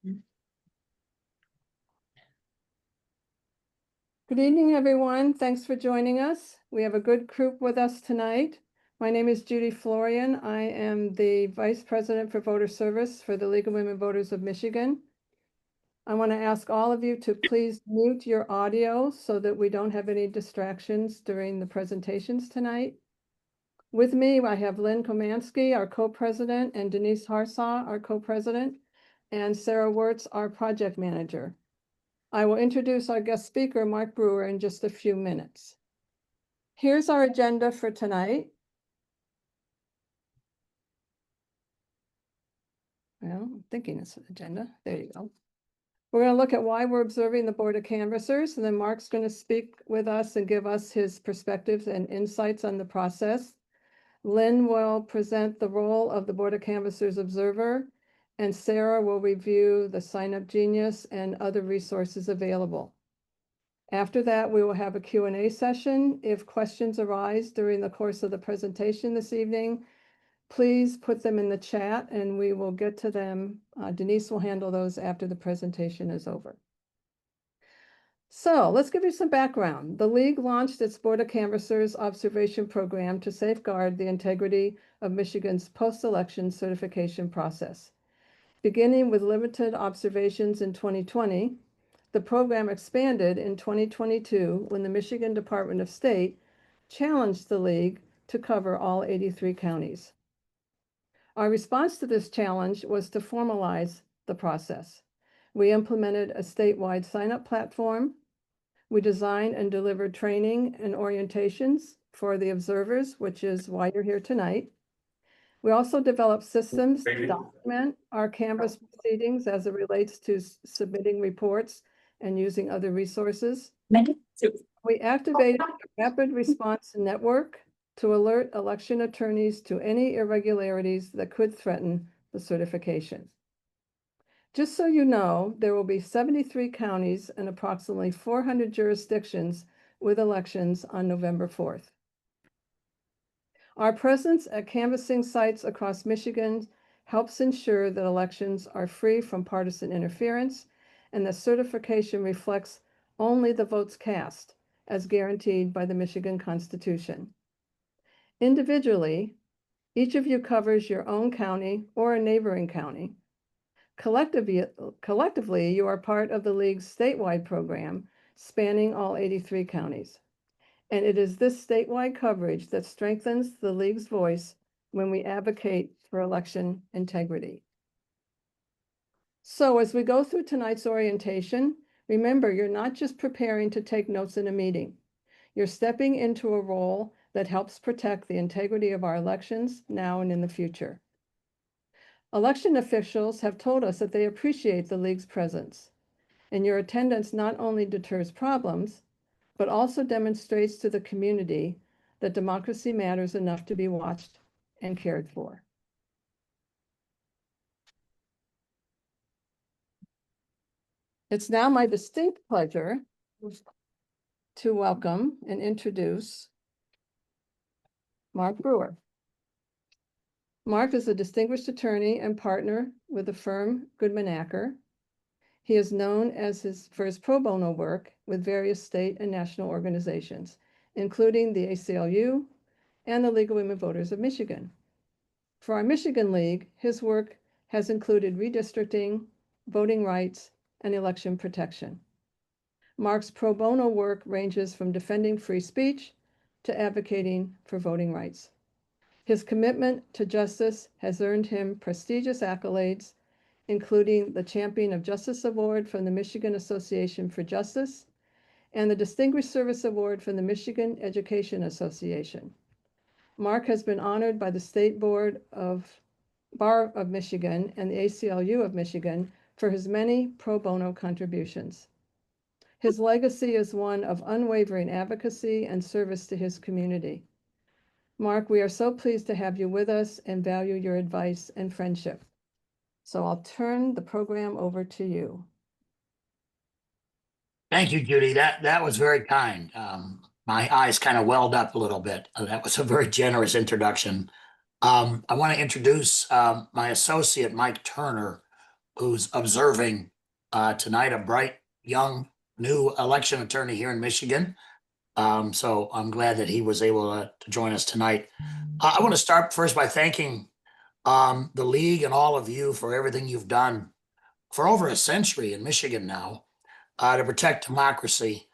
Good evening, everyone. Thanks for joining us. We have a good group with us tonight. My name is Judy Florian. I am the Vice President for Voter Service for the League of Women Voters of Michigan. I want to ask all of you to please mute your audio so that we don't have any distractions during the presentations tonight. With me, I have Lynne Kochmanski, our co-president, and Denise Hartsough, our co-president, and Sara Weertz, our project manager. I will introduce our guest speaker, Mark Brewer, in just a few minutes. Here's our agenda for tonight. Well, I'm thinking it's an agenda. There you go. We're going to look at why we're observing the Board of Canvassers, and then Mark's going to speak with us and give us his perspectives and insights on the process. Lynne will present the role of the Board of Canvassers observer, and Sara will review the Sign-Up Genius and other resources available. After that, we will have a Q&A session. If questions arise during the course of the presentation this evening, please put them in the chat and we will get to them. Denise will handle those after the presentation is over. So let's give you some background. The League launched its Board of Canvassers observation program to safeguard the integrity of Michigan's post-election certification process. Beginning with limited observations in 2020, the program expanded in 2022 when the Michigan Department of State challenged the League to cover all 83 counties. Our response to this challenge was to formalize the process. We implemented a statewide sign-up platform. We designed and delivered training and orientations for the observers, which is why you're here tonight. We also developed systems to document our Canvass proceedings as it relates to submitting reports and using other resources. We activated a rapid response network to alert election attorneys to any irregularities that could threaten the certification. Just so you know, there will be 73 counties and approximately 400 jurisdictions with elections on November 4th. Our presence at canvassing sites across Michigan helps ensure that elections are free from partisan interference and that certification reflects only the votes cast as guaranteed by the Michigan Constitution. Individually, each of you covers your own county or a neighboring county. Collectively, you are part of the League's statewide program spanning all 83 counties. And it is this statewide coverage that strengthens the League's voice when we advocate for election integrity. So as we go through tonight's orientation, remember, you're not just preparing to take notes in a meeting. You're stepping into a role that helps protect the integrity of our elections now and in the future. Election officials have told us that they appreciate the League's presence, and your attendance not only deters problems, but also demonstrates to the community that democracy matters enough to be watched and cared for. It's now my distinct pleasure to welcome and introduce Mark Brewer. Mark is a distinguished attorney and partner with the firm Goodman Acker. He is known for his pro bono work with various state and national organizations, including the ACLU and the League of Women Voters of Michigan. For our Michigan League, his work has included redistricting, voting rights, and election protection. Mark's pro bono work ranges from defending free speech to advocating for voting rights. His commitment to justice has earned him prestigious accolades, including the Champion of Justice Award from the Michigan Association for Justice and the Distinguished Service Award from the Michigan Education Association. Mark has been honored by the State Board of Bar of Michigan and the ACLU of Michigan for his many pro bono contributions. His legacy is one of unwavering advocacy and service to his community. Mark, we are so pleased to have you with us and value your advice and friendship. So I'll turn the program over to you. Thank you, Judy. That was very kind. My eyes kind of welled up a little bit. That was a very generous introduction. I want to introduce my associate, Mike Turner, who's observing tonight, a bright, young, new election attorney here in Michigan. So I'm glad that he was able to join us tonight. I want to start first by thanking the league and all of you for everything you've done for over a century in Michigan now to protect democracy,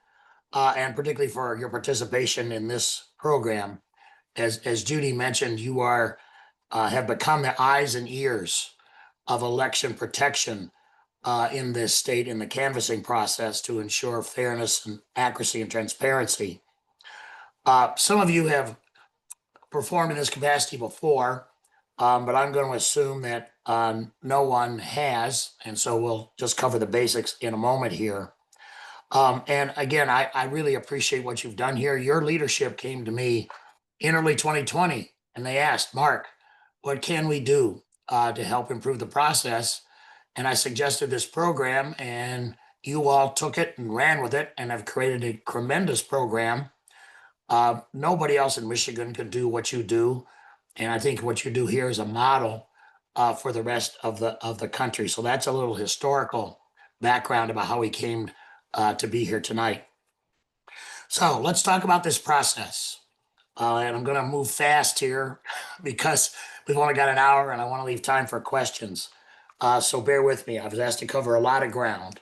and particularly for your participation in this program. As Judy mentioned, you are have become the eyes and ears of election protection in this state in the canvassing process to ensure fairness and accuracy and transparency. Some of you have performed in this capacity before, but I'm going to assume that no one has, and so we'll just cover the basics in a moment here. And again, I really appreciate what you've done here. Your leadership came to me in early 2020, and they asked, Mark, what can we do to help improve the process? And I suggested this program, and you all took it and ran with it and have created a tremendous program. Nobody else in Michigan could do what you do. And I think what you do here is a model for the rest of the country. So that's a little historical background about how we came to be here tonight. So let's talk about this process. And I'm going to move fast here because we've only got an hour and I want to leave time for questions. So bear with me. I was asked to cover a lot of ground.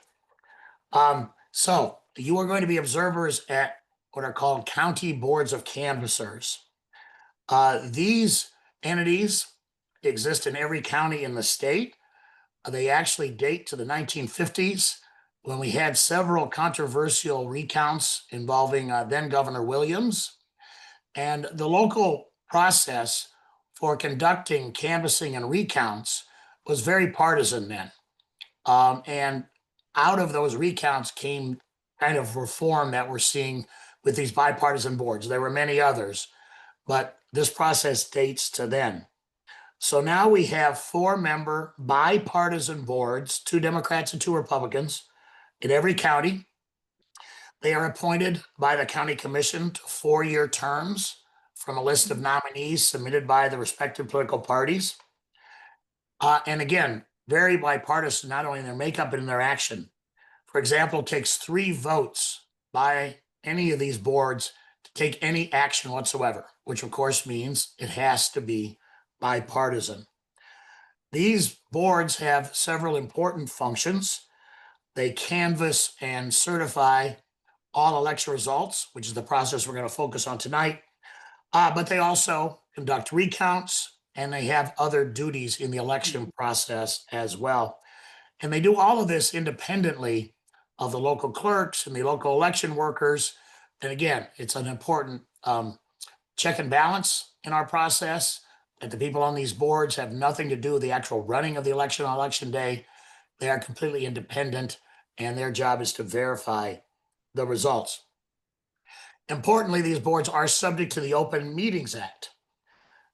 So you are going to be observers at what are called county boards of canvassers. These entities exist in every county in the state. They actually date to the 1950s when we had several controversial recounts involving then Governor Williams. And the local process for conducting canvassing and recounts was very partisan then. And out of those recounts came kind of reform that we're seeing with these bipartisan boards. There were many others, but this process dates to then. So now we have 4-member bipartisan boards, 2 Democrats and 2 Republicans in every county. They are appointed by the county commission to 4-year terms from a list of nominees submitted by the respective political parties. And again, very bipartisan, not only in their makeup, but in their action. For example, it takes 3 votes by any of these boards to take any action whatsoever, which of course means it has to be bipartisan. These boards have several important functions. They canvass and certify all election results, which is the process we're going to focus on tonight. But they also conduct recounts and they have other duties in the election process as well. And they do all of this independently of the local clerks and the local election workers. And again, it's an important check and balance in our process that the people on these boards have nothing to do with the actual running of the election on election day. They are completely independent and their job is to verify the results. Importantly, these boards are subject to the Open Meetings Act.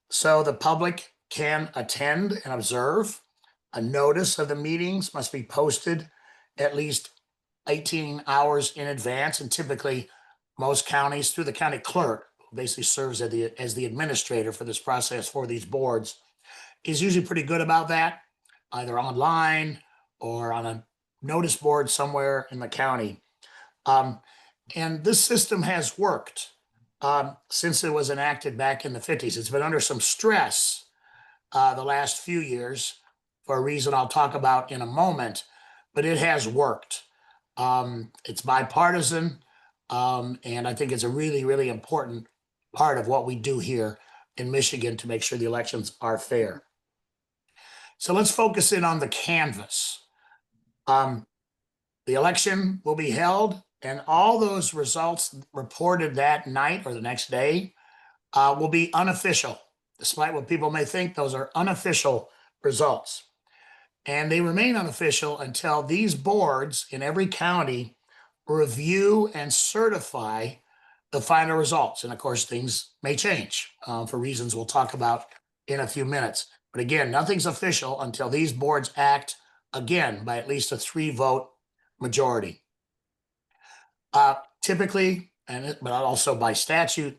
So the public can attend and observe. A notice of the meetings must be posted at least 18 hours in advance. And typically most counties through the county clerk, who basically serves as the administrator for this process for these boards, is usually pretty good about that, either online or on a notice board somewhere in the county. And this system has worked since it was enacted back in the 50s. It's been under some stress the last few years for a reason I'll talk about in a moment, but it has worked. It's bipartisan, and I think it's a really, really important part of what we do here in Michigan to make sure the elections are fair. So let's focus in on the canvass. The election will be held, and all those results reported that night or the next day will be unofficial. Despite what people may think, those are unofficial results. And they remain unofficial until these boards in every county review and certify the final results. And of course, things may change for reasons we'll talk about in a few minutes. But again, nothing's official until these boards act again by at least a 3-vote majority. Typically, but also by statute,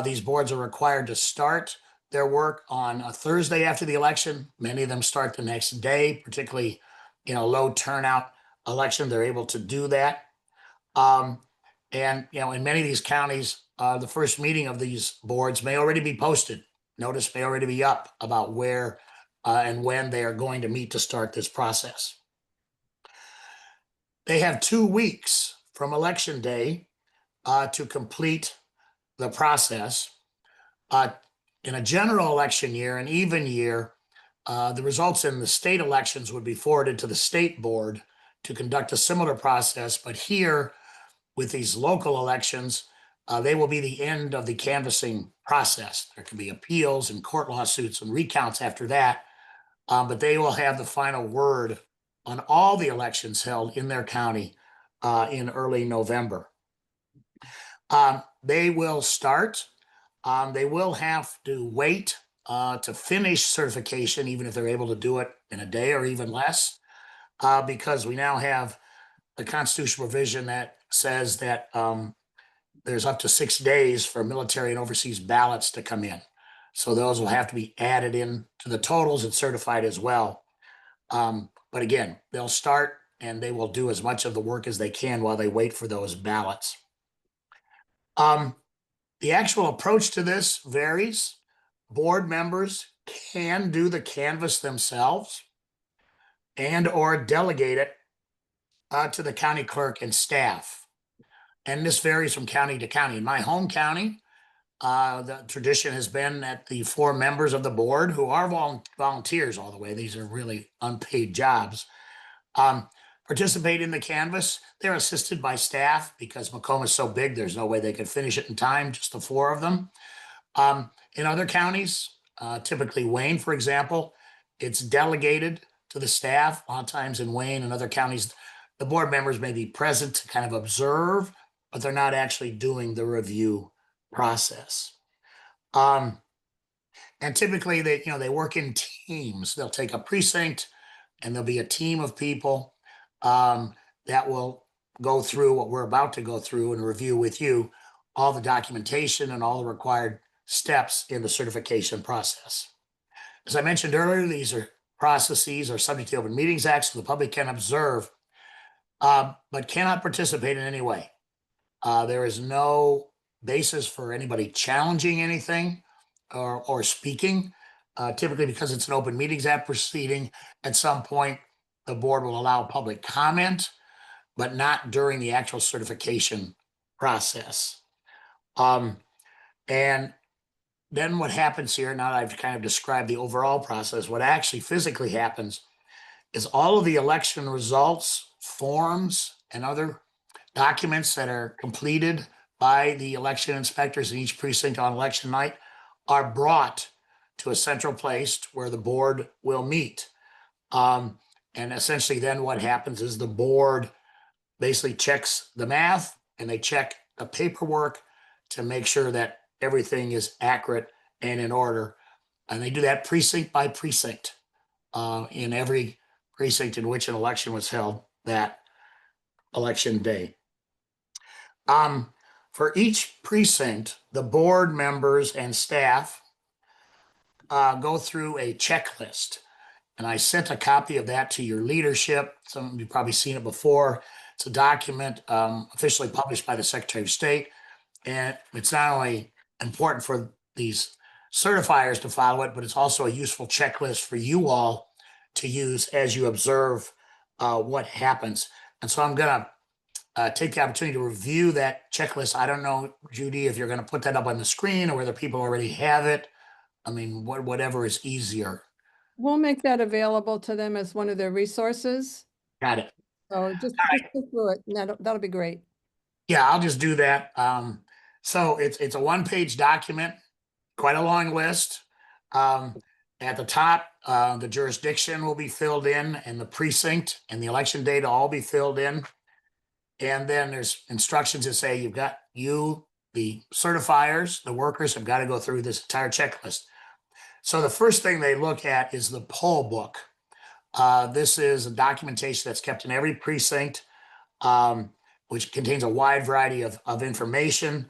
these boards are required to start their work on a Thursday after the election. Many of them start the next day, particularly low turnout election, they're able to do that. And in many of these counties, the first meeting of these boards may already be posted. Notice may already be up about where and when they are going to meet to start this process. They have 2 weeks from election day to complete the process. In a general election year, an even year, the results in the state elections would be forwarded to the state board to conduct a similar process. But here, with these local elections, they will be the end of the canvassing process. There can be appeals and court lawsuits and recounts after that, but they will have the final word on all the elections held in their county in early November. They will start. They will have to wait to finish certification, even if they're able to do it in a day or even less, because we now have the constitutional provision that says that there's up to 6 days for military and overseas ballots to come in. So those will have to be added in to the totals and certified as well. But again, they'll start and they will do as much of the work as they can while they wait for those ballots. The actual approach to this varies. Board members can do the canvass themselves and or delegate it to the county clerk and staff. And this varies from county to county. In my home county, the tradition has been that the 4 members of the board, who are volunteers all the way, these are really unpaid jobs, participate in the canvass. They're assisted by staff because Macomb is so big, there's no way they could finish it in time, just the 4 of them. In other counties, typically Wayne, for example, it's delegated to the staff. A lot of times in Wayne and other counties, the board members may be present to kind of observe, but they're not actually doing the review process. And typically they work in teams. They'll take a precinct and there'll be a team of people that will go through what we're about to go through and review with you, all the documentation and all the required steps in the certification process. As I mentioned earlier, these are processes are subject to the Open Meetings Act, so the public can observe, but cannot participate in any way. There is no basis for anybody challenging anything or speaking. Typically, because it's an Open Meetings Act proceeding, at some point, the board will allow public comment, but not during the actual certification process. And then what happens here, now that I've kind of described the overall process, what actually physically happens is all of the election results, forms, and other documents that are completed by the election inspectors in each precinct on election night are brought to a central place where the board will meet. And essentially then what happens is the board basically checks the math and they check the paperwork to make sure that everything is accurate and in order. And they do that precinct by precinct in every precinct in which an election was held that election day. For each precinct, the board members and staff go through a checklist. And I sent a copy of that to your leadership. Some of you probably seen it before. It's a document officially published by the Secretary of State. And it's not only important for these certifiers to follow it, but it's also a useful checklist for you all to use as you observe what happens. And so I'm going to take the opportunity to review that checklist. I don't know, Judy, if you're going to put that up on the screen or whether people already have it. I mean, whatever is easier. We'll make that available to them as one of their resources. Got it. So just go through it, and that'll be great. Yeah, I'll just do that. So it's a 1-page document, quite a long list. At the top, the jurisdiction will be filled in, and the precinct and the election date will all be filled in. And then there's instructions that say the certifiers, the workers have got to go through this entire checklist. So the first thing they look at is the poll book. This is a documentation that's kept in every precinct, which contains a wide variety of information.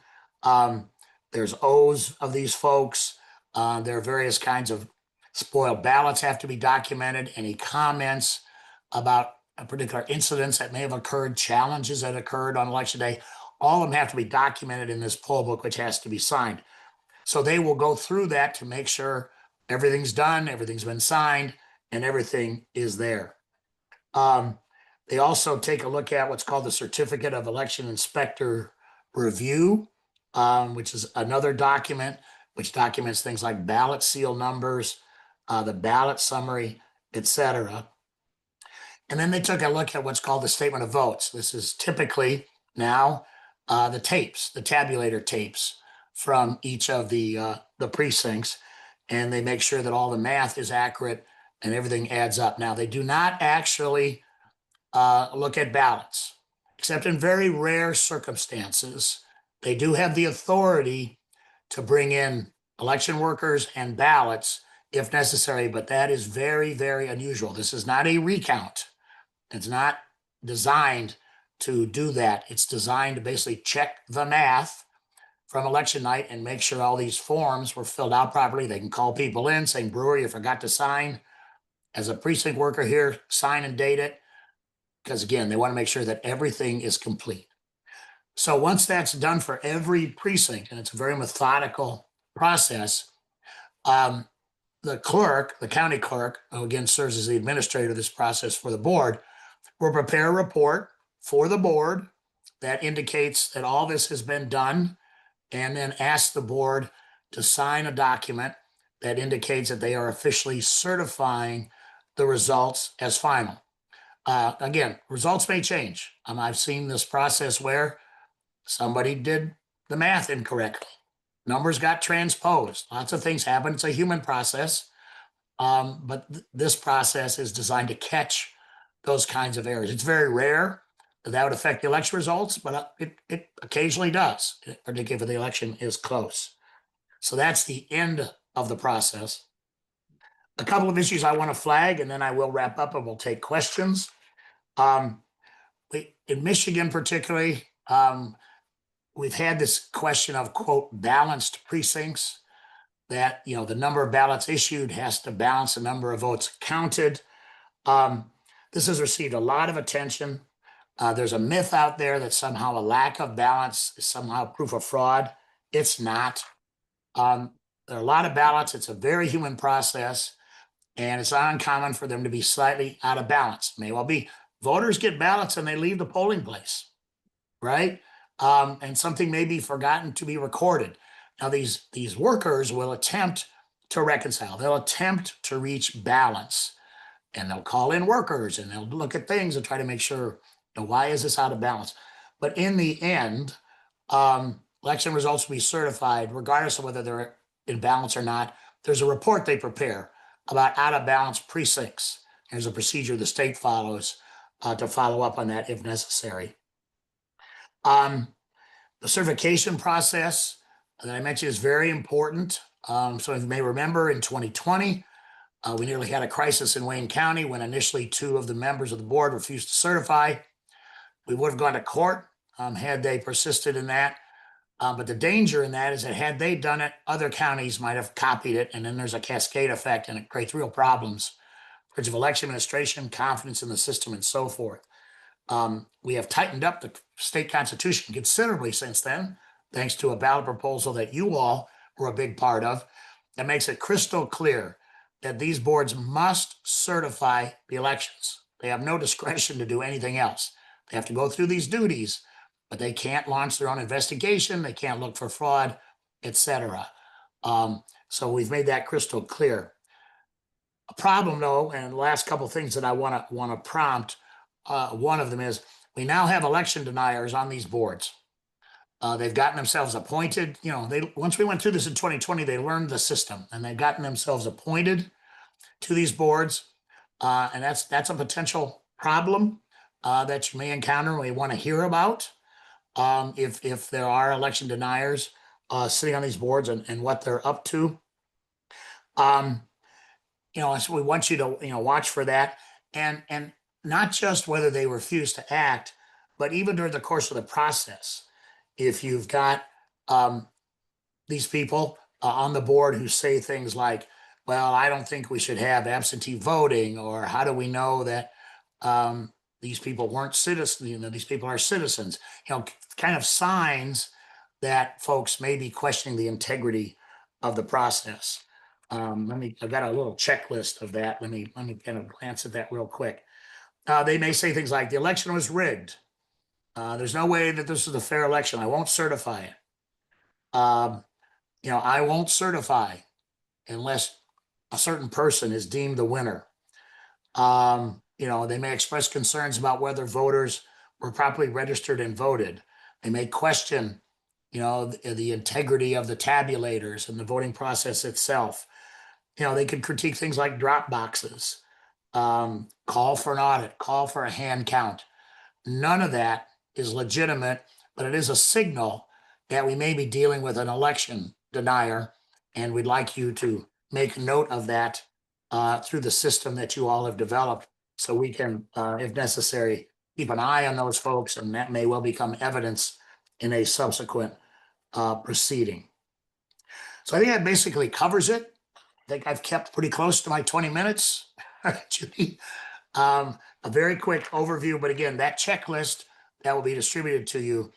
There's O's of these folks. There are various kinds of spoiled ballots have to be documented. Any comments, about a particular incidents that may have occurred, challenges that occurred on election day. All of them have to be documented in this poll book, which has to be signed. So they will go through that to make sure everything's done, everything's been signed, and everything is there. They also take a look at what's called the Certificate of Election Inspector Review, which is another document which documents things like ballot seal numbers, the ballot summary, etc. And then they took a look at what's called the Statement of Votes. This is typically now the tapes, the tabulator tapes from each of the precincts, and they make sure that all the math is accurate and everything adds up. Now, they do not actually look at ballots, except in very rare circumstances. They do have the authority to bring in election workers and ballots if necessary, but that is very, very unusual. This is not a recount. It's not designed to do that. It's designed to basically check the math from election night and make sure all these forms were filled out properly. They can call people in saying, Brewer, you forgot to sign. As a precinct worker here, sign and date it. Because again, they want to make sure that everything is complete. So once that's done for every precinct, and it's a very methodical process, the clerk, the county clerk, who again serves as the administrator of this process for the board, will prepare a report for the board that indicates that all this has been done, and then ask the board to sign a document that indicates that they are officially certifying the results as final. Again, results may change. I've seen this process where somebody did the math incorrectly. Numbers got transposed. Lots of things happen. It's a human process. But this process is designed to catch those kinds of errors. It's very rare that would affect the election results, but it occasionally does, particularly if the election is close. So that's the end of the process. A couple of issues I want to flag, and then I will wrap up and we'll take questions. In Michigan particularly, we've had this question of, quote, balanced precincts, that, you know, the number of ballots issued has to balance the number of votes counted. This has received a lot of attention. There's a myth out there that somehow a lack of balance is somehow proof of fraud. It's not. There are a lot of ballots. It's a very human process, and it's not uncommon for them to be slightly out of balance. May well be. Voters get ballots and they leave the polling place, right? And something may be forgotten to be recorded. Now, these workers will attempt to reconcile. They'll attempt to reach balance, and they'll call in workers and they'll look at things and try to make sure, you know, why is this out of balance? But in the end, election results will be certified regardless of whether they're in balance or not. There's a report they prepare about out of balance precincts. There's a procedure the state follows to follow up on that if necessary. The certification process that I mentioned is very important. So you may remember in 2020, we nearly had a crisis in Wayne County when initially 2 of the members of the board refused to certify. We would have gone to court had they persisted in that. But the danger in that is that had they done it, other counties might have copied it, and then there's a cascade effect, and it creates real problems in terms of election administration, confidence in the system, and so forth. We have tightened up the state constitution considerably since then, thanks to a ballot proposal that you all were a big part of, that makes it crystal clear that these boards must certify the elections. They have no discretion to do anything else. They have to go through these duties, but they can't launch their own investigation. They can't look for fraud, etc. So we've made that crystal clear. A problem, though, and the last couple of things that I want to prompt, one of them is we now have election deniers on these boards. They've gotten themselves appointed. You know, once we went through this in 2020, they learned the system and they've gotten themselves appointed to these boards. And that's a potential problem that you may encounter and we want to hear about if there are election deniers sitting on these boards and what they're up to. You know, so we want you to, you know, watch for that, and not just whether they refuse to act, but even during the course of the process. If you've got these people on the board who say things like, well, I don't think we should have absentee voting, or how do we know that These people weren't citizens, these people are citizens, kind of signs that folks may be questioning the integrity of the process. I've got a little checklist of that. Let me kind of glance at that real quick. They may say things like the election was rigged. There's no way that this is a fair election. I won't certify it. I won't certify unless a certain person is deemed the winner. They may express concerns about whether voters were properly registered and voted. They may question, the integrity of the tabulators and the voting process itself. They could critique things like drop boxes, call for an audit, call for a hand count. None of that is legitimate, but it is a signal that we may be dealing with an election denier, and we'd like you to make note of that through the system that you all have developed, so we can, if necessary, keep an eye on those folks, and that may well become evidence in a subsequent proceeding. So I think that basically covers it. I think I've kept pretty close to my 20 minutes, Judy. A very quick overview, but again, that checklist that will be distributed to you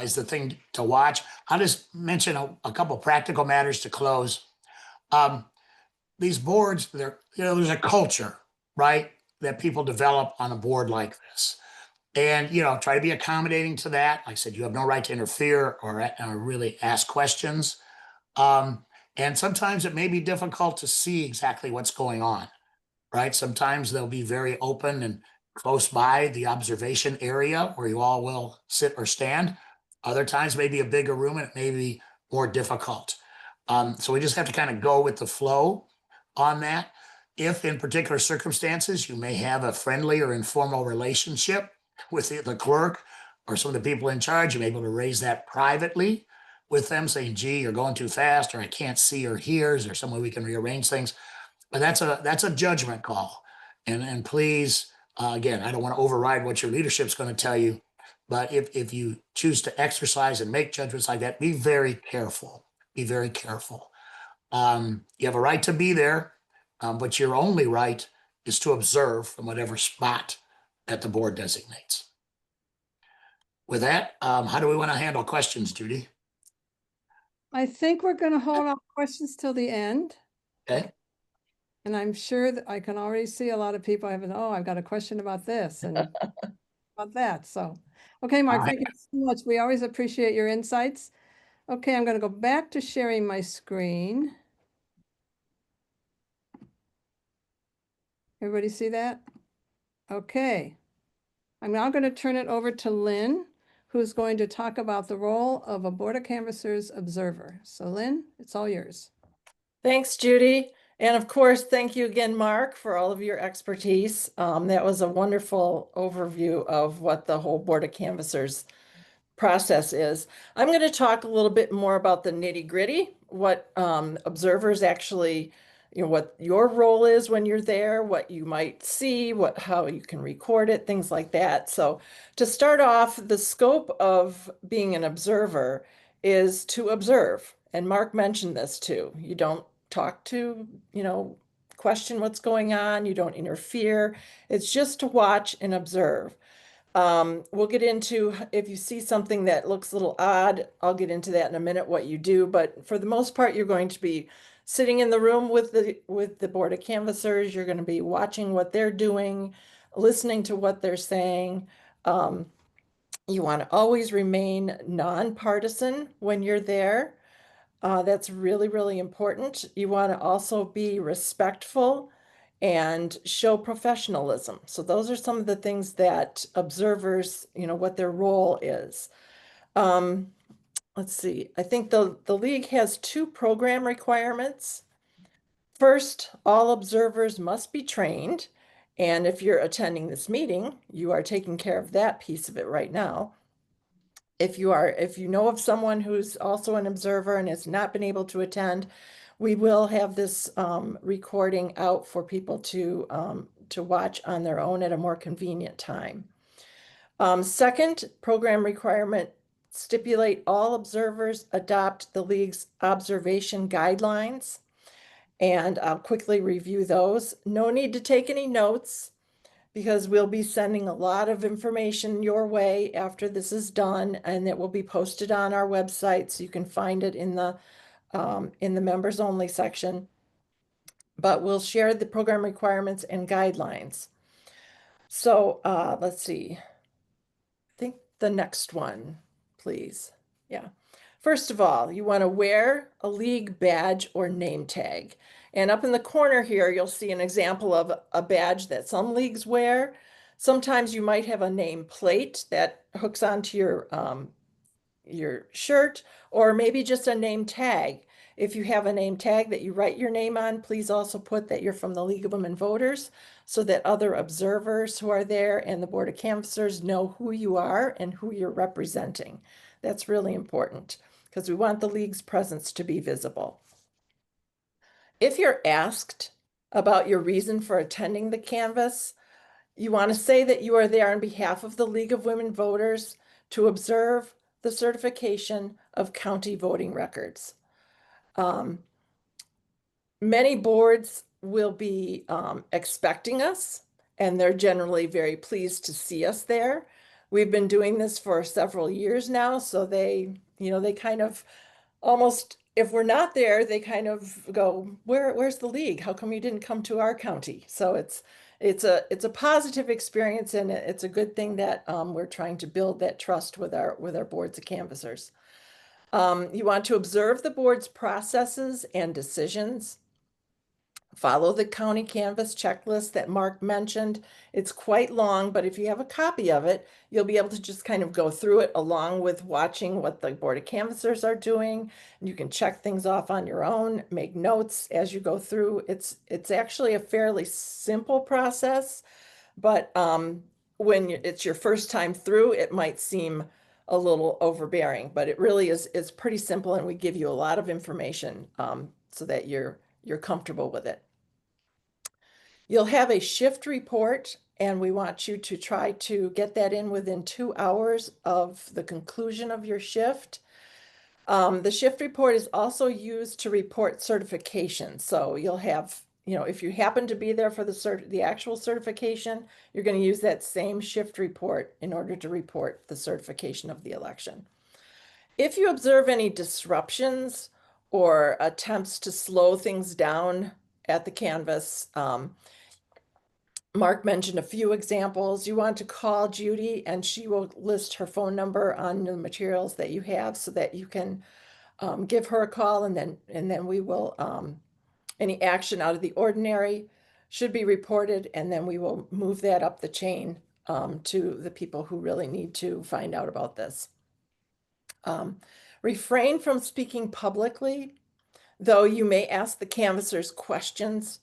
is the thing to watch. I'll just mention a couple practical matters to close. These boards, there's a culture, right, that people develop on a board like this. And, try to be accommodating to that. Like I said, you have no right to interfere or really ask questions. And sometimes it may be difficult to see exactly what's going on, right? Sometimes they'll be very open and close by the observation area where you all will sit or stand. Other times, maybe a bigger room, and it may be more difficult. So we just have to kind of go with the flow on that. If in particular circumstances, you may have a friendly or informal relationship with the clerk or some of the people in charge, you may be able to raise that privately with them, saying, gee, you're going too fast, or I can't see or hear. Is there some way we can rearrange things? But that's a judgment call. And please, again, I don't want to override what your leadership's going to tell you, but if you choose to exercise and make judgments like that, be very careful. Be very careful. You have a right to be there, but your only right is to observe from whatever spot that the board designates. With that, how do we want to handle questions, Judy? I think we're going to hold off questions till the end. Okay. And I'm sure that I can already see a lot of people having, I've got a question about this and about that. So, okay, Mark, thank you so much. We always appreciate your insights. Okay, I'm going to go back to sharing my screen. Everybody see that? Okay. I'm now going to turn it over to Lynne, who's going to talk about the role of a Board of Canvassers observer. So Lynne, it's all yours. Thanks, Judy. And of course, thank you again, Mark, for all of your expertise. That was a wonderful overview of what the whole Board of Canvassers process is. I'm going to talk a little bit more about the nitty-gritty, what observers actually, what your role is when you're there, what you might see, how you can record it, things like that. So to start off, the scope of being an observer is to observe. And Mark mentioned this too. You don't talk to, question what's going on. You don't interfere. It's just to watch and observe. We'll get into, if you see something that looks a little odd, I'll get into that in a minute, what you do. But for the most part, you're going to be sitting in the room with the Board of Canvassers. You're going to be watching what they're doing, listening to what they're saying. You want to always remain nonpartisan when you're there. That's really, really important. You want to also be respectful and show professionalism. So those are some of the things that observers, what their role is. Let's see. I think the league has 2 program requirements. First, all observers must be trained. And if you're attending this meeting, you are taking care of that piece of it right now. If you know of someone who's also an observer and has not been able to attend, we will have this recording out for people to watch on their own at a more convenient time. Second, program requirement, stipulate all observers adopt the league's observation guidelines. And I'll quickly review those. No need to take any notes. because we'll be sending a lot of information your way after this is done, and it will be posted on our website, so you can find it in the members only section. But we'll share the program requirements and guidelines. So let's see. I think the next one, please. Yeah. First of all, you want to wear a league badge or name tag. And up in the corner here, you'll see an example of a badge that some leagues wear. Sometimes you might have a name plate that hooks onto your shirt, or maybe just a name tag. If you have a name tag that you write your name on, please also put that you're from the League of Women Voters, so that other observers who are there and the Board of Canvassers know who you are and who you're representing. That's really important because we want the League's presence to be visible. If you're asked about your reason for attending the canvass, you want to say that you are there on behalf of the League of Women Voters to observe the certification of county voting records. Many boards will be expecting us, and they're generally very pleased to see us there. We've been doing this for several years now, so they kind of almost, if we're not there, they kind of go, where's the League? How come you didn't come to our county? So it's a positive experience, and it's a good thing that we're trying to build that trust with our boards of canvassers. You want to observe the board's processes and decisions. Follow the county canvas checklist that Mark mentioned. It's quite long, but if you have a copy of it, you'll be able to just kind of go through it along with watching what the Board of Canvassers are doing. You can check things off on your own, make notes as you go through. It's actually a fairly simple process, but when it's your first time through, it might seem a little overbearing, but it really is pretty simple, and we give you a lot of information so that you're comfortable with it. You'll have a shift report, and we want you to try to get that in within 2 hours of the conclusion of your shift. The shift report is also used to report certification. So you'll have, if you happen to be there for the actual certification, you're going to use that same shift report in order to report the certification of the election. If you observe any disruptions or attempts to slow things down at the canvas, Mark mentioned a few examples. You want to call Judy, and she will list her phone number on the materials that you have so that you can give her a call, and then we will, any action out of the ordinary should be reported, and then we will move that up the chain to the people who really need to find out about this. Refrain from speaking publicly, though you may ask the canvassers questions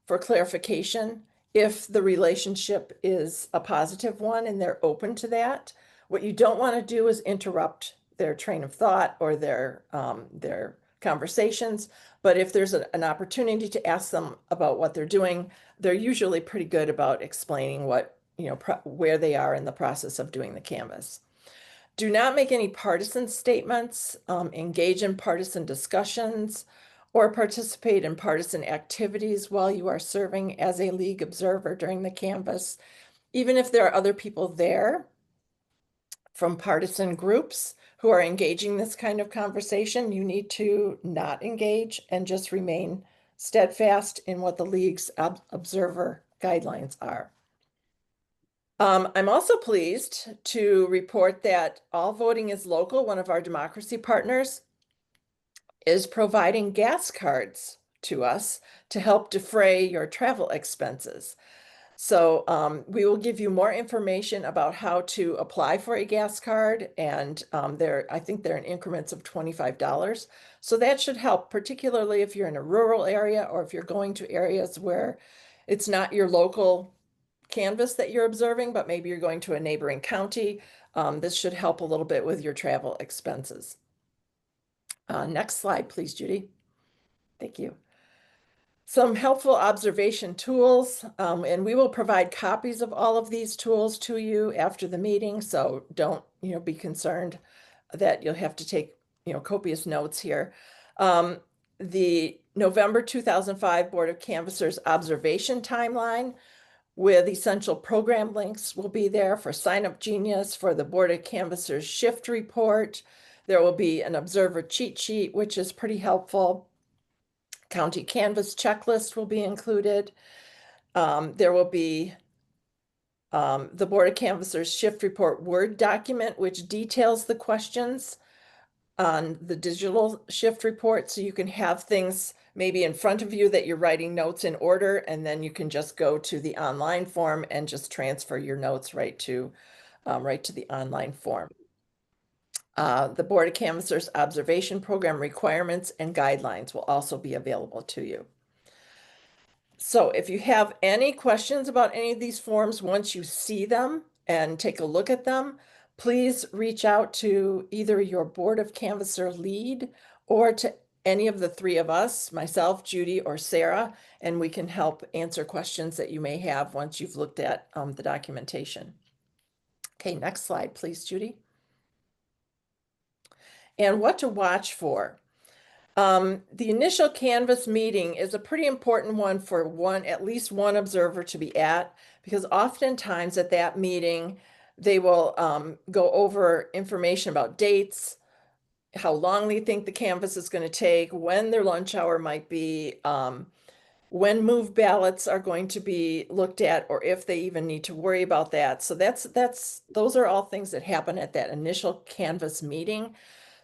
for clarification if the relationship is a positive one and they're open to that. What you don't want to do is interrupt their train of thought or their conversations. But if there's an opportunity to ask them about what they're doing, they're usually pretty good about explaining where they are in the process of doing the canvass. Do not make any partisan statements, engage in partisan discussions, or participate in partisan activities while you are serving as a League observer during the canvass. Even if there are other people there from partisan groups who are engaging this kind of conversation, you need to not engage and just remain steadfast in what the League's observer guidelines are. I'm also pleased to report that All Voting is Local, one of our democracy partners, is providing gas cards to us to help defray your travel expenses. So we will give you more information about how to apply for a gas card, and I think they're in increments of $25. So that should help, particularly if you're in a rural area or if you're going to areas where it's not your local canvas that you're observing, but maybe you're going to a neighboring county. This should help a little bit with your travel expenses. Next slide, please, Judy. Thank you. Some helpful observation tools, and we will provide copies of all of these tools to you after the meeting, so don't be concerned that you'll have to take copious notes here. The November 2005 Board of Canvassers observation timeline with essential program links will be there for Sign Up Genius, for the Board of Canvassers shift report. There will be an observer cheat sheet, which is pretty helpful. County Canvas checklist will be included. There will be the Board of Canvassers shift report Word document, which details the questions on the digital shift report. So you can have things maybe in front of you that you're writing notes in order, and then you can just go to the online form and just transfer your notes right to the online form. The Board of Canvassers observation program requirements and guidelines will also be available to you. So if you have any questions about any of these forms, once you see them and take a look at them, please reach out to either your Board of Canvasser lead or to any of the three of us, myself, Judy, or Sara, and we can help answer questions that you may have once you've looked at the documentation. Okay, next slide, please, Judy. And what to watch for. The initial Canvas meeting is a pretty important one for at least one observer to be at, because oftentimes at that meeting, they will go over information about dates, how long they think the Canvas is going to take, when their lunch hour might be, when move ballots are going to be looked at, or if they even need to worry about that. So those are all things that happen at that initial Canvas meeting.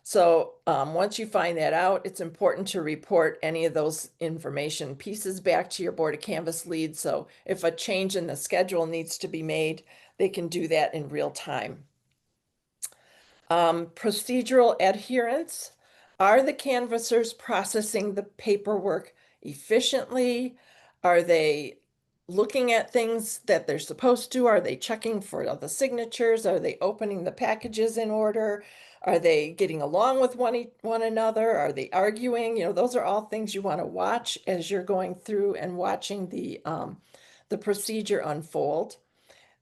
So once you find that out, it's important to report any of those information pieces back to your Board of Canvas lead. So if a change in the schedule needs to be made, they can do that in real time. Procedural adherence. Are the canvassers processing the paperwork efficiently? Are they looking at things that they're supposed to? Are they checking for the signatures? Are they opening the packages in order? Are they getting along with one another? Are they arguing? You know, those are all things you want to watch as you're going through and watching the procedure unfold.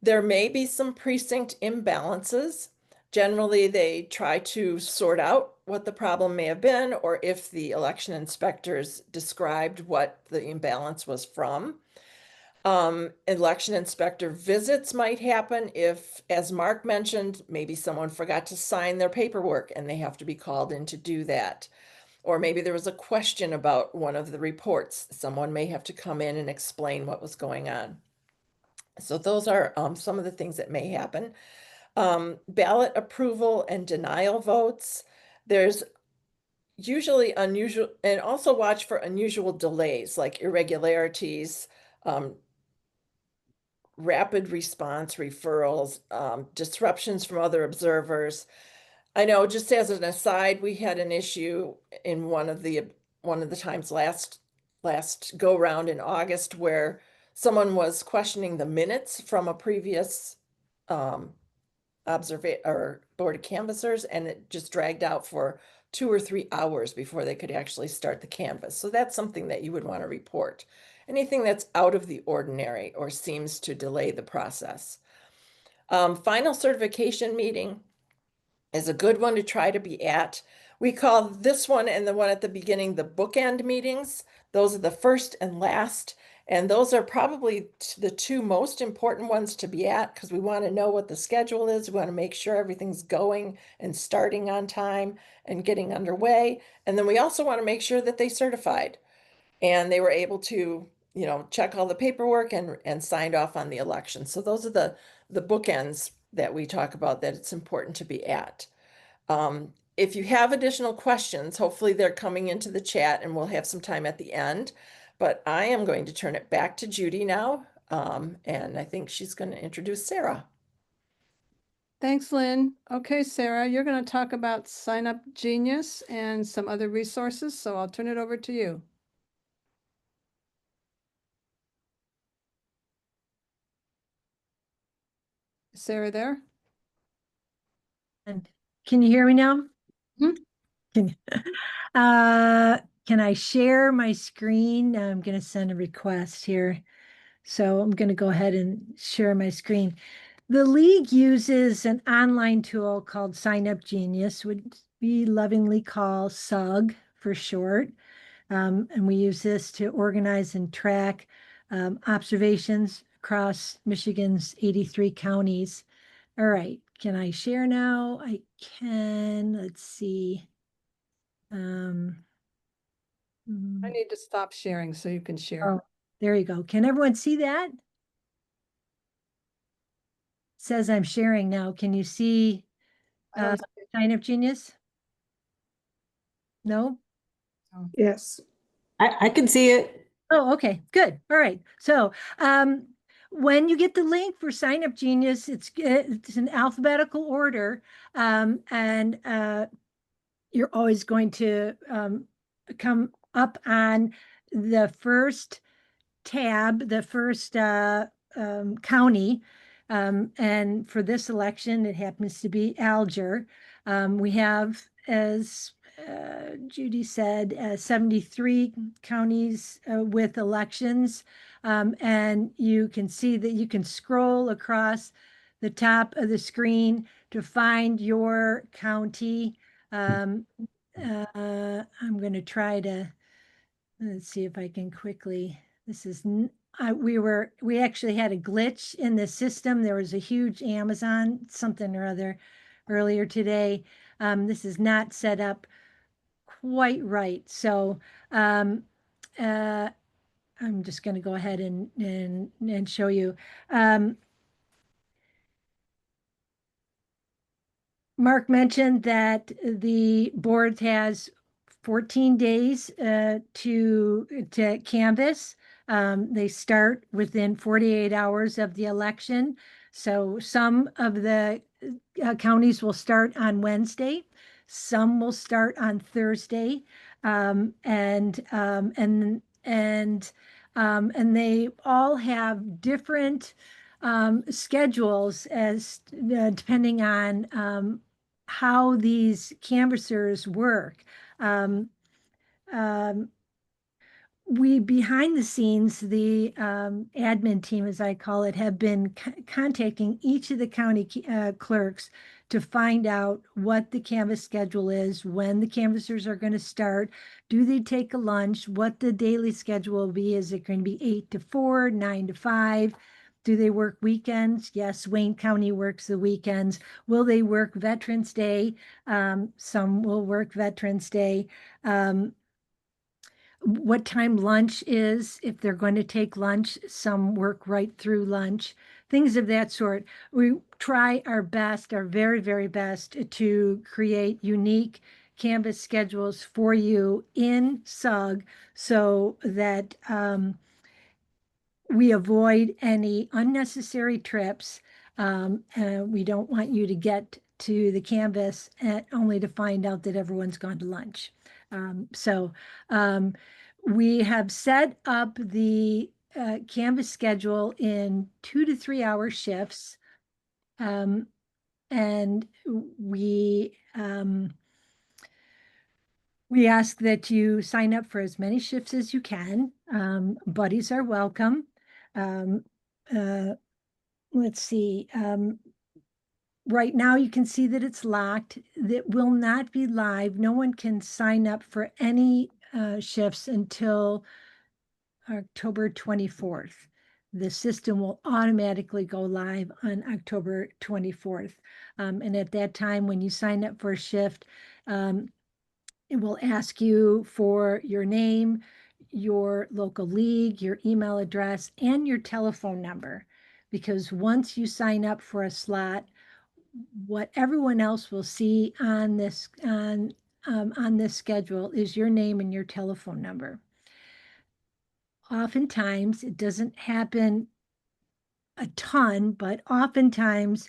There may be some precinct imbalances. Generally, they try to sort out what the problem may have been, or if the election inspectors described what the imbalance was from. Election inspector visits might happen if, as Mark mentioned, maybe someone forgot to sign their paperwork and they have to be called in to do that. Or maybe there was a question about one of the reports. Someone may have to come in and explain what was going on. So those are some of the things that may happen. Ballot approval and denial votes. There's usually unusual, and also watch for unusual delays like irregularities, rapid response referrals, disruptions from other observers. I know, just as an aside, we had an issue in one of the times last go round in August where someone was questioning the minutes from a previous Board of Canvassers, and it just dragged out for 2 or 3 hours before they could actually start the canvas. So that's something that you would want to report. Anything that's out of the ordinary or seems to delay the process. Final certification meeting is a good one to try to be at. We call this one and the one at the beginning the bookend meetings. Those are the first and last. And those are probably the two most important ones to be at, because we want to know what the schedule is. We want to make sure everything's going and starting on time and getting underway. And then we also want to make sure that they certified and they were able to, you know, check all the paperwork and signed off on the election. So those are the bookends that we talk about that it's important to be at. If you have additional questions, hopefully they're coming into the chat and we'll have some time at the end. But I am going to turn it back to Judy now, and I think she's going to introduce Sara. Thanks, Lynn. Okay, Sara, you're going to talk about Sign Up Genius and some other resources, so I'll turn it over to you. Sara there? And can you hear me now? Mm-hmm. Can I share my screen? I'm going to send a request here. So I'm going to go ahead and share my screen. The League uses an online tool called Sign Up Genius, which we lovingly call SUG for short. And we use this to organize and track observations across Michigan's 83 counties. All right, can I share now? I can, let's see. I mm, need to stop sharing so you can share. Oh, there you go. Can everyone see that? It says I'm sharing now. Can you see I don't see it. Sign Up Genius? No? Yes. I can see it. Oh, okay, good. All right. So, when you get the link for Sign Up Genius, it's in alphabetical order, and you're always going to come up on the first tab, the first county. And for this election, it happens to be Alger. We have, as Judy said, 73 counties with elections. And you can see that you can scroll across the top of the screen to find your county. I'm going to try to, let's see if I can quickly, this is, we actually had a glitch in the system. There was a huge Amazon something or other earlier today. This is not set up quite right. So I'm just going to go ahead and show you. Mark mentioned that the board has 14 days to canvass. They start within 48 hours of the election. So some of the counties will start on Wednesday. Some will start on Thursday. And they all have different schedules as depending on how these canvassers work. Um, um, we behind the scenes, the admin team, as I call it, have been contacting each of the county clerks to find out what the canvas schedule is, when the canvassers are going to start, do they take a lunch, what the daily schedule will be. Is it going to be 8 to 4, 9 to 5? Do they work weekends? Yes, Wayne County works the weekends. Will they work Veterans Day? Some will work Veterans Day. What time lunch is, if they're going to take lunch, some work right through lunch, things of that sort. We try our best, our very, very best to create unique Canvas schedules for you in SUG so that we avoid any unnecessary trips. We don't want you to get to the Canvas only to find out that everyone's gone to lunch. We have set up the Canvas schedule in 2 to 3 hour shifts. And we ask that you sign up for as many shifts as you can. Buddies are welcome. Let's see. Right now you can see that it's locked. That will not be live. No one can sign up for any shifts until October 24th. The system will automatically go live on October 24th. And at that time, when you sign up for a shift, it will ask you for your name, your local league, your email address, and your telephone number. Because once you sign up for a slot, what everyone else will see on this schedule is your name and your telephone number. Oftentimes, it doesn't happen a ton, but oftentimes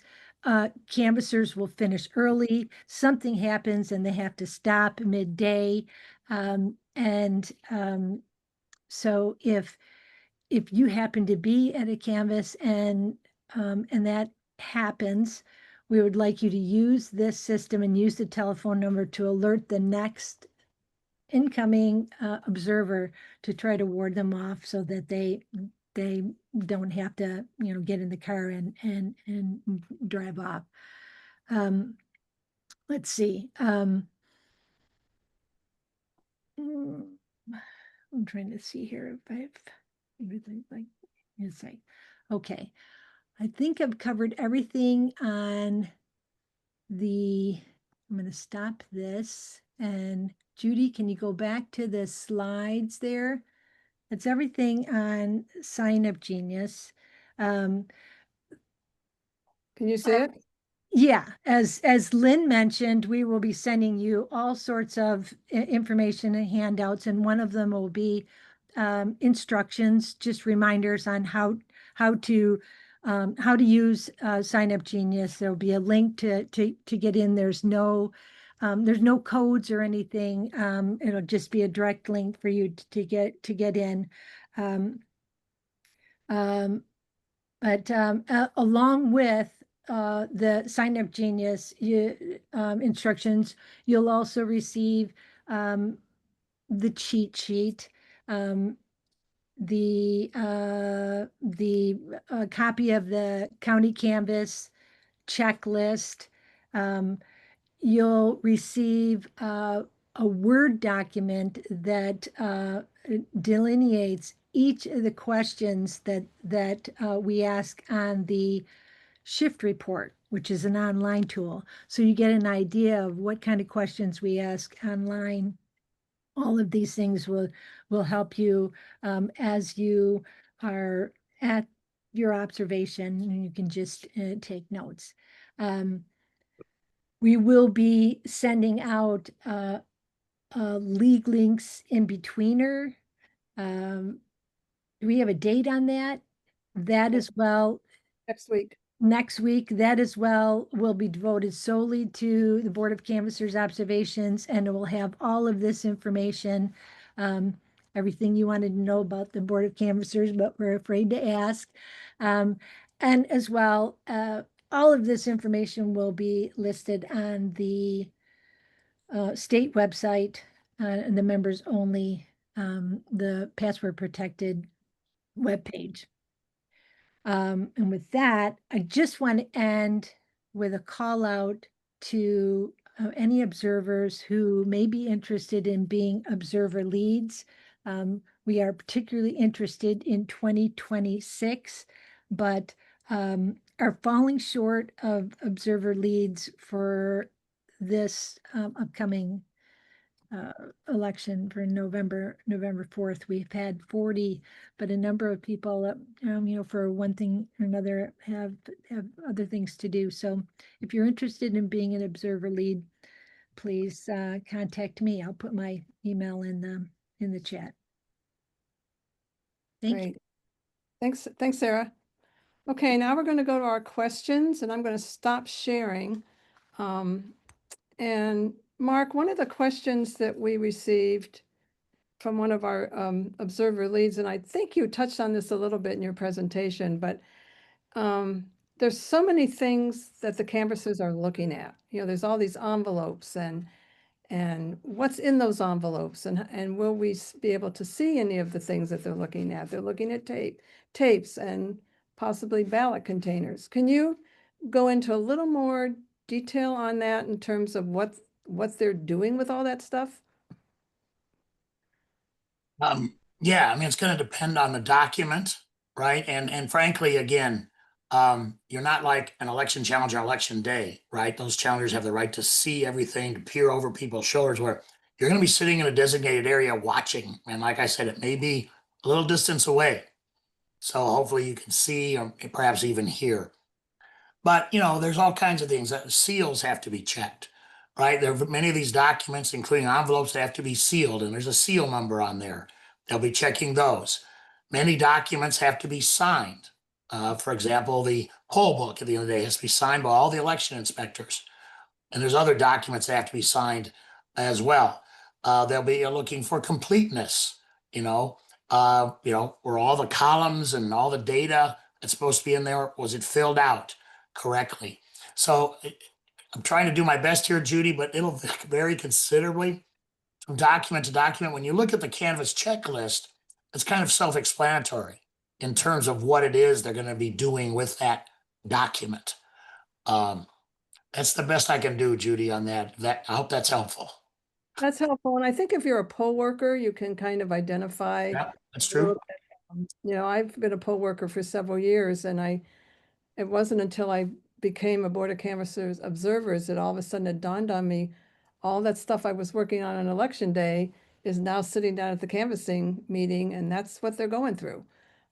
canvassers will finish early. Something happens and they have to stop midday. So if you happen to be at a canvas and that happens, we would like you to use this system and use the telephone number to alert the next incoming observer to try to ward them off so that they don't have to, get in the car and drive off. Let's see. I'm trying to see here if I have everything like insight. Okay. I think I've covered everything on I'm going to stop this. And Judy, can you go back to the slides there? It's everything on Sign Up Genius. Can you see it? Yeah, as Lynn mentioned, we will be sending you all sorts of information and handouts, and one of them will be instructions, just reminders on how to use Sign Up Genius. There'll be a link to get in. There's no codes or anything. It'll just be a direct link for you to get in. But along with the Sign Up Genius instructions, you'll also receive the cheat sheet, the copy of the county canvas checklist. You'll receive a Word document that delineates each of the questions that we ask on the shift report, which is an online tool. So you get an idea of what kind of questions we ask online. All of these things will help you as you are at your observation, and you can just take notes. We will be sending out league links in betweener. Do we have a date on that? That as well. Next week. Next week, that as well will be devoted solely to the Board of Canvassers observations, and it will have all of this information, everything you wanted to know about the Board of Canvassers, but we're afraid to ask. And as well, all of this information will be listed on the state website and the members only, the password protected webpage. And with that, I just want to end with a call out to any observers who may be interested in being observer leads. We are particularly interested in 2026, but are falling short of observer leads for this upcoming election for November 4th. We've had 40, but a number of people, for one thing or another, have other things to do. So if you're interested in being an observer lead, please contact me. I'll put my email in the chat. Thank you. Great. Thanks, Sarah. Okay, now we're going to go to our questions, and I'm going to stop sharing. And Mark, one of the questions that we received from one of our observer leads, and I think you touched on this a little bit in your presentation, but there's so many things that the canvassers are looking at. There's all these envelopes and what's in those envelopes, and will we be able to see any of the things that they're looking at? They're looking at tapes and possibly ballot containers. Can you go into a little more detail on that in terms of what they're doing with all that stuff? Yeah, I mean, it's going to depend on the document, right? And frankly, again, you're not like an election challenger on election day, right? Those challengers have the right to see everything, to peer over people's shoulders, where you're going to be sitting in a designated area watching. And like I said, it may be a little distance away. So hopefully you can see or perhaps even hear. But, there's all kinds of things. Seals have to be checked, right? There are many of these documents, including envelopes, that have to be sealed, and there's a seal number on there. They'll be checking those. Many documents have to be signed. For example, the poll book at the end of the day has to be signed by all the election inspectors. And there's other documents that have to be signed as well. They'll be looking for completeness, were all the columns and all the data that's supposed to be in there, was it filled out correctly? So I'm trying to do my best here, Judy, but it'll vary considerably from document to document. When you look at the Canvas checklist, it's kind of self-explanatory in terms of what it is they're going to be doing with that document. That's the best I can do, Judy, on that. I hope that's helpful. That's helpful. And I think if you're a poll worker, you can kind of identify. Yeah, that's true. You know, I've been a poll worker for several years, and it wasn't until I became a Board of Canvassers observers that all of a sudden it dawned on me, all that stuff I was working on election day is now sitting down at the canvassing meeting, and that's what they're going through.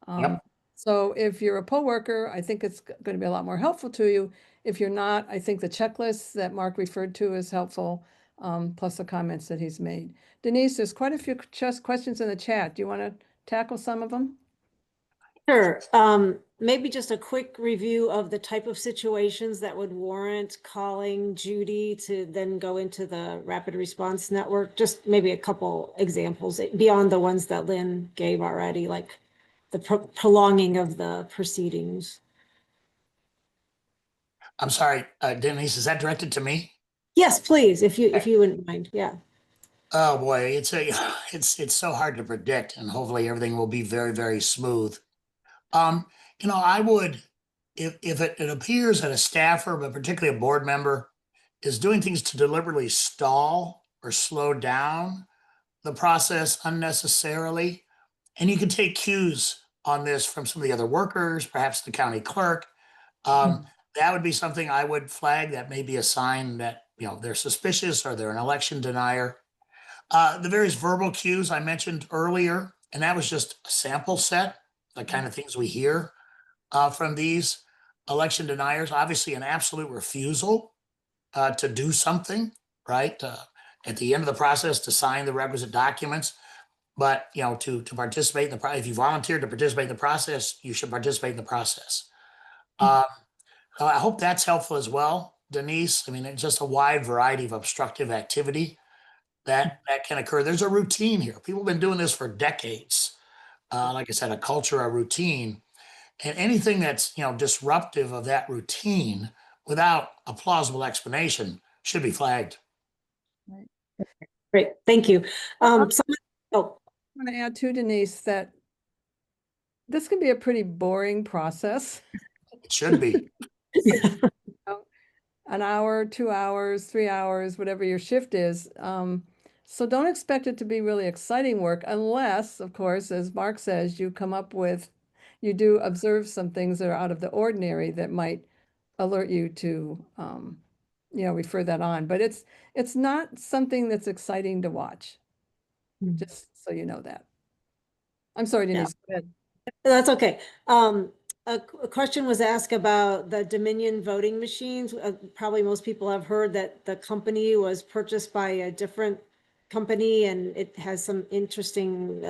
Yep. So if you're a poll worker, I think it's going to be a lot more helpful to you. If you're not, I think the checklist that Mark referred to is helpful, plus the comments that he's made. Denise, there's quite a few questions in the chat. Do you want to tackle some of them? Sure. Maybe just a quick review of the type of situations that would warrant calling Judy to then go into the rapid response network. Just maybe a couple examples beyond the ones that Lynn gave already, like the prolonging of the proceedings. I'm sorry, Denise, is that directed to me? Yes, please, if you wouldn't mind. Yeah. Oh boy, it's so hard to predict, and hopefully everything will be very, very smooth. You know, I would, if it appears that a staffer, but particularly a board member, is doing things to deliberately stall or slow down the process unnecessarily, and you can take cues on this from some of the other workers, perhaps the county clerk. That would be something I would flag. That may be a sign that, you know, they're suspicious or they're an election denier. The various verbal cues I mentioned earlier, and that was just a sample set, the kind of things we hear from these election deniers. Obviously, an absolute refusal to do something, right? At the end of the process, to sign the requisite documents. But, you know, to participate in the if you volunteered to participate in the process, you should participate in the process. I hope that's helpful as well, Denise. I mean, it's just a wide variety of obstructive activity that can occur. There's a routine here. People have been doing this for decades. Like I said, a culture, a routine, and anything that's, you know, disruptive of that routine without a plausible explanation should be flagged. Great, thank you. Oh, I want to add to Denise that this can be a pretty boring process. It should be. An hour, 2 hours, 3 hours, whatever your shift is. So don't expect it to be really exciting work unless, of course, as Mark says, you come up with, you do observe some things that are out of the ordinary that might alert you to, you know, refer that on. But it's not something that's exciting to watch, just so you know that. I'm sorry, Denise, go ahead. That's okay. A question was asked about the Dominion voting machines. Probably most people have heard that the company was purchased by a different company and it has some interesting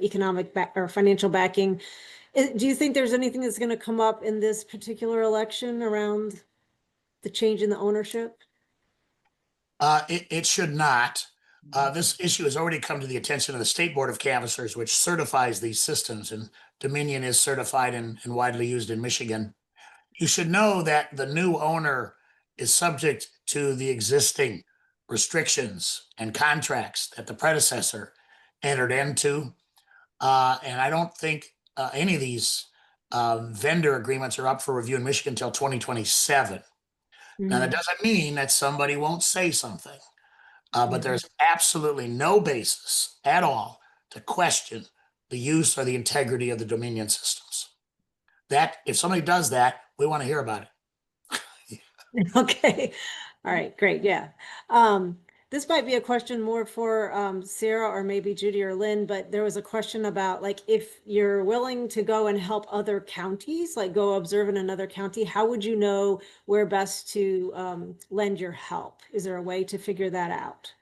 economic or financial backing. Do you think there's anything that's going to come up in this particular election around the change in the ownership? It should not. This issue has already come to the attention of the State Board of Canvassers, which certifies these systems, and Dominion is certified and widely used in Michigan. You should know that the new owner is subject to the existing restrictions and contracts that the predecessor entered into. And I don't think any of these vendor agreements are up for review in Michigan until 2027. Now, that doesn't mean that somebody won't say something. But there's absolutely no basis at all to question the use or the integrity of the Dominion systems. That if somebody does that, we want to hear about it. Okay. All right, great. Yeah. This might be a question more for Sara or maybe Judy or Lynn, but there was a question about like if you're willing to go and help other counties, like go observe in another county, how would you know where best to lend your help? Is there a way to figure that out?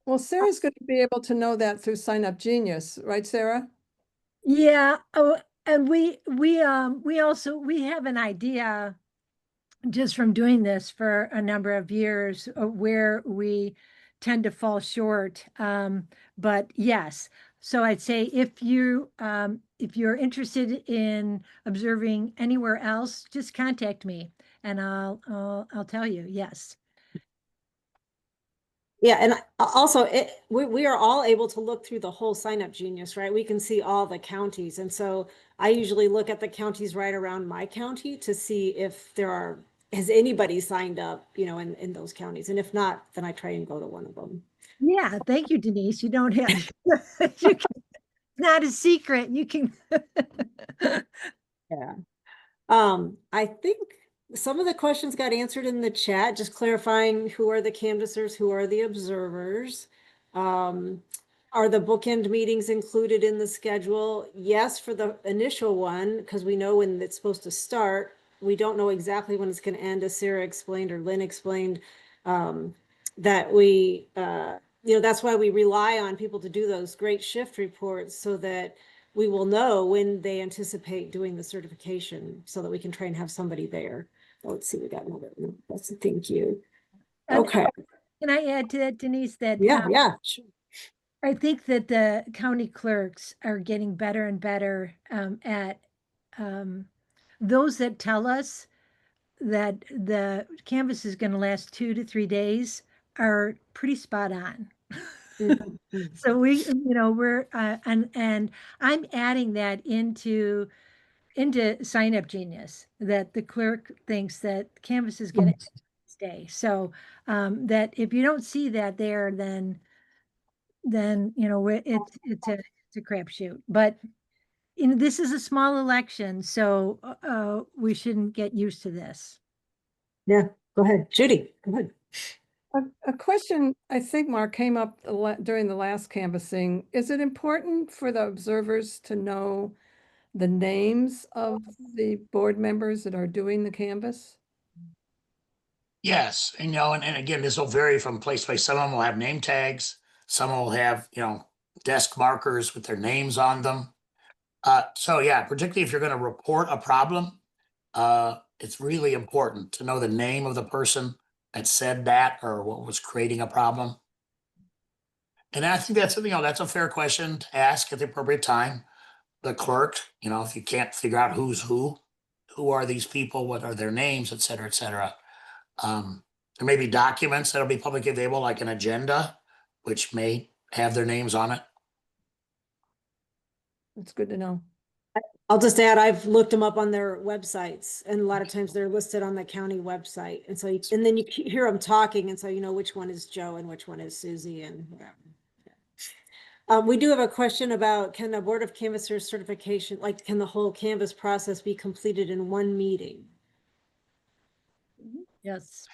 Well, Sarah's going to be able to know that through Sign Up Genius, right, Sara? Yeah. Oh, and we also have an idea just from doing this for a number of years where we tend to fall short. But yes, so I'd say if you're interested in observing anywhere else, just contact me and I'll tell you. Yes. Yeah, and also we are all able to look through the whole Sign Up Genius, right? We can see all the counties. And so I usually look at the counties right around my county to see if has anybody signed up, you know, in those counties. And if not, then I try and go to one of them. Yeah, thank you, Denise. You don't have Not a secret. You can. Yeah. I think some of the questions got answered in the chat, just clarifying who are the canvassers, who are the observers. Are the bookend meetings included in the schedule? Yes, for the initial one, because we know when it's supposed to start. We don't know exactly when it's going to end, as Sara explained or Lynne explained, that we, that's why we rely on people to do those great shift reports so that we will know when they anticipate doing the certification so that we can try and have somebody there. Oh, let's see, we got another one. That's a thank you. And Okay. Can I add to that, Denise, that Yeah. Sure. I think that the county clerks are getting better and better at those that tell us that the canvas is going to last 2 to 3 days are pretty spot on. So we're and I'm adding that into Sign Up Genius, that the clerk thinks that Canvas is going to stay. So that if you don't see that there, then it's a crapshoot. But this is a small election, so we shouldn't get used to this. Yeah, go ahead. Judy, go ahead. A question I think, Mark, came up during the last canvassing. Is it important for the observers to know the names of the board members that are doing the canvas? Yes, and and again, this will vary from place to place. Some of them will have name tags, some will have, desk markers with their names on them. So yeah, particularly if you're going to report a problem, it's really important to know the name of the person that said that or what was creating a problem. And I think that's a fair question to ask at the appropriate time. The clerk, if you can't figure out who's who are these people, what are their names, et cetera, et cetera. There may be documents that'll be publicly available, like an agenda, which may have their names on it. It's good to know. I'll just add, I've looked them up on their websites, and a lot of times they're listed on the county website. And so, and then you hear them talking, and so you know which one is Joe and which one is Susie and whatever. We do have a question about, can the Board of Canvassers certification, can the whole Canvas process be completed in one meeting? Yes.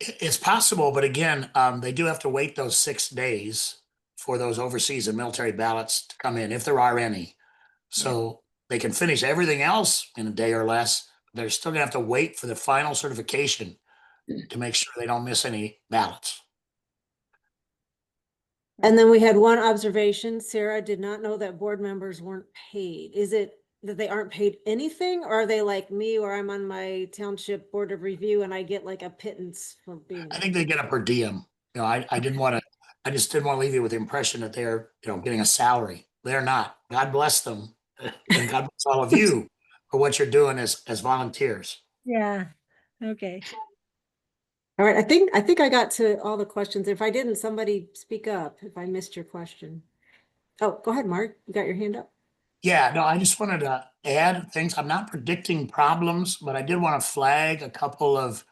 It's possible, but again, they do have to wait those 6 days for those overseas and military ballots to come in, if there are any. So they can finish everything else in a day or less. They're still gonna have to wait for the final certification to make sure they don't miss any ballots. And then we had one observation. Sara did not know that board members weren't paid. Is it that they aren't paid anything, or are they like me, where I'm on my township board of review and I get like a pittance for being I think they get a per diem. I just didn't want to leave you with the impression that they're, getting a salary. They're not. God bless them. And God bless all of you for what you're doing as volunteers. Yeah. Okay. All right, I think I got to all the questions. If I didn't, somebody speak up if I missed your question. Oh, go ahead, Mark. You got your hand up. Yeah, no, I just wanted to add things. I'm not predicting problems, but I did want to flag a couple of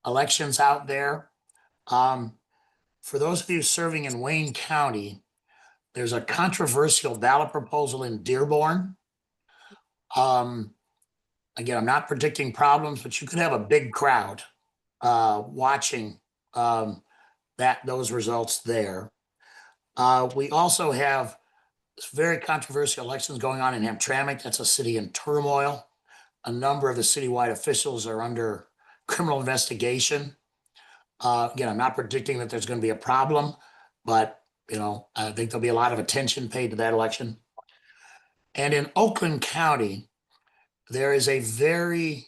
elections out there. For those of you serving in Wayne County, there's a controversial ballot proposal in Dearborn. Again, I'm not predicting problems, but you could have a big crowd watching those results there. We also have very controversial elections going on in Hamtramck. That's a city in turmoil. A number of the citywide officials are under criminal investigation. Again, I'm not predicting that there's going to be a problem, but I think there'll be a lot of attention paid to that election. And in Oakland County, there is a very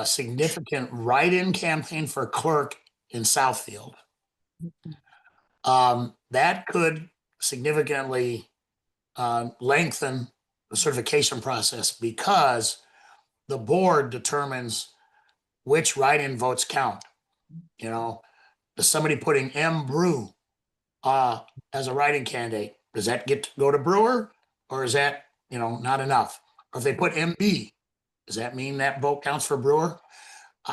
significant write-in campaign for clerk in Southfield. That could significantly lengthen the certification process because the board determines which write-in votes count. Does somebody putting M. Brew as a write-in candidate, does that get to go to Brewer, or is that not enough? Or if they put MB, does that mean that vote counts for Brewer?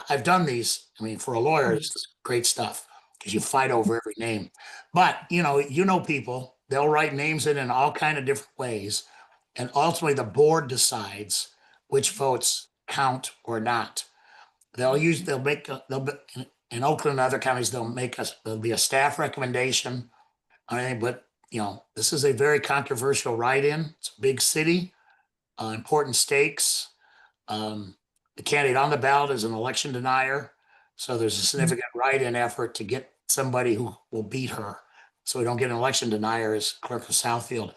I've done these. I mean, for a lawyer, it's great stuff because you fight over every name. But people, they'll write names in all kind of different ways. And ultimately the board decides which votes count or in Oakland and other counties, there'll be a staff recommendation. But this is a very controversial write-in. It's a big city, important stakes. The candidate on the ballot is an election denier. So there's a significant write-in effort to get somebody who will beat her. So we don't get an election denier as clerk of Southfield.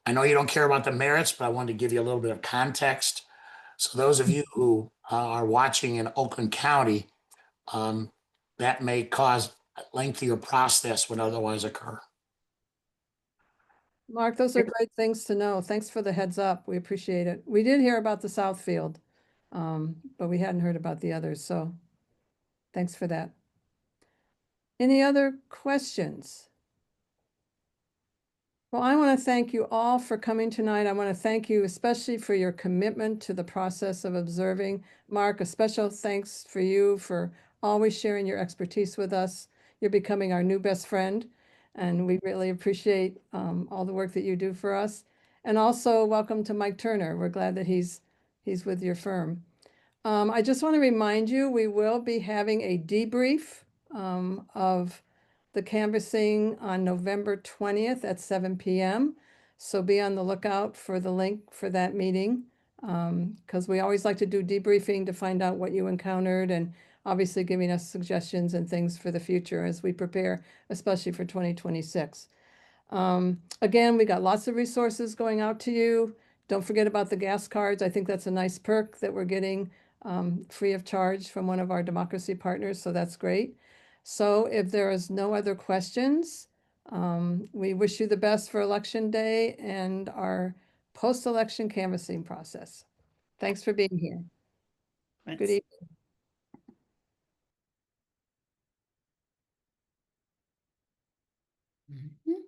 I know you don't care about the merits, but I wanted to give you a little bit of context. So those of you who are watching in Oakland County, that may cause a lengthier process would otherwise occur. Mark, those are great things to know. Thanks for the heads up. We appreciate it. We did hear about the Southfield, but we hadn't heard about the others. So thanks for that. Any other questions? Well, I want to thank you all for coming tonight. I want to thank you especially for your commitment to the process of observing. Mark, a special thanks for you for always sharing your expertise with us. You're becoming our new best friend, and we really appreciate all the work that you do for us. And also welcome to Mike Turner. We're glad that he's with your firm. I just want to remind you, we will be having a debrief of the canvassing on November 20th at 7 p.m. So be on the lookout for the link for that meeting, because we always like to do debriefing to find out what you encountered and obviously giving us suggestions and things for the future as we prepare, especially for 2026. Again, we got lots of resources going out to you. Don't forget about the gas cards. I think that's a nice perk that we're getting free of charge from one of our democracy partners, so that's great. So if there is no other questions, we wish you the best for Election Day and our post-election canvassing process. Thanks for being here. Good evening. Mhm.